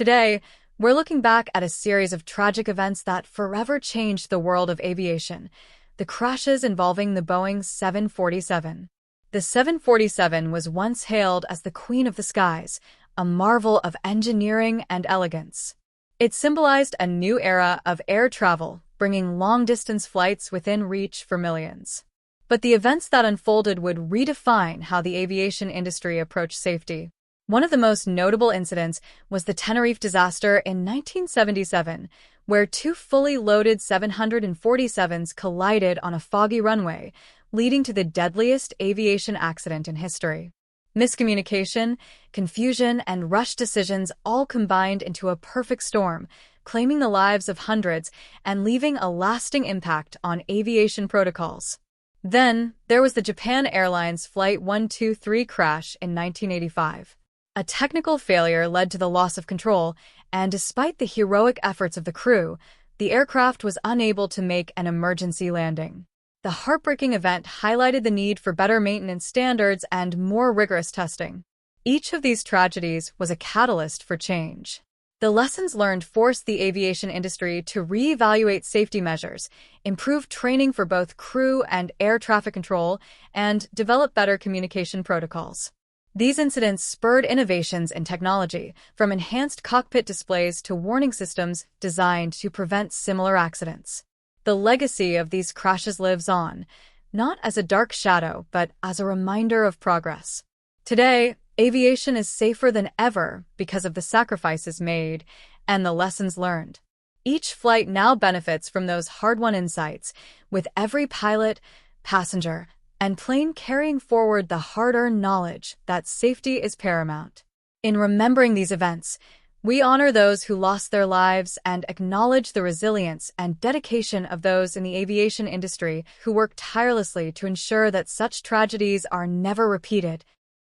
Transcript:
Today, we're looking back at a series of tragic events that forever changed the world of aviation, the crashes involving the Boeing 747. The 747 was once hailed as the queen of the skies, a marvel of engineering and elegance. It symbolized a new era of air travel, bringing long-distance flights within reach for millions. But the events that unfolded would redefine how the aviation industry approached safety. One of the most notable incidents was the Tenerife disaster in 1977, where two fully loaded 747s collided on a foggy runway, leading to the deadliest aviation accident in history. Miscommunication, confusion, and rushed decisions all combined into a perfect storm, claiming the lives of hundreds and leaving a lasting impact on aviation protocols. Then, there was the Japan Airlines Flight 123 crash in 1985. A technical failure led to the loss of control, and despite the heroic efforts of the crew, the aircraft was unable to make an emergency landing. The heartbreaking event highlighted the need for better maintenance standards and more rigorous testing. Each of these tragedies was a catalyst for change. The lessons learned forced the aviation industry to reevaluate safety measures, improve training for both crew and air traffic control, and develop better communication protocols. These incidents spurred innovations in technology, from enhanced cockpit displays to warning systems designed to prevent similar accidents. The legacy of these crashes lives on, not as a dark shadow, but as a reminder of progress. Today, aviation is safer than ever because of the sacrifices made and the lessons learned. Each flight now benefits from those hard-won insights, with every pilot, passenger, and plane carrying forward the hard-earned knowledge that safety is paramount. In remembering these events, we honor those who lost their lives and acknowledge the resilience and dedication of those in the aviation industry who work tirelessly to ensure that such tragedies are never repeated.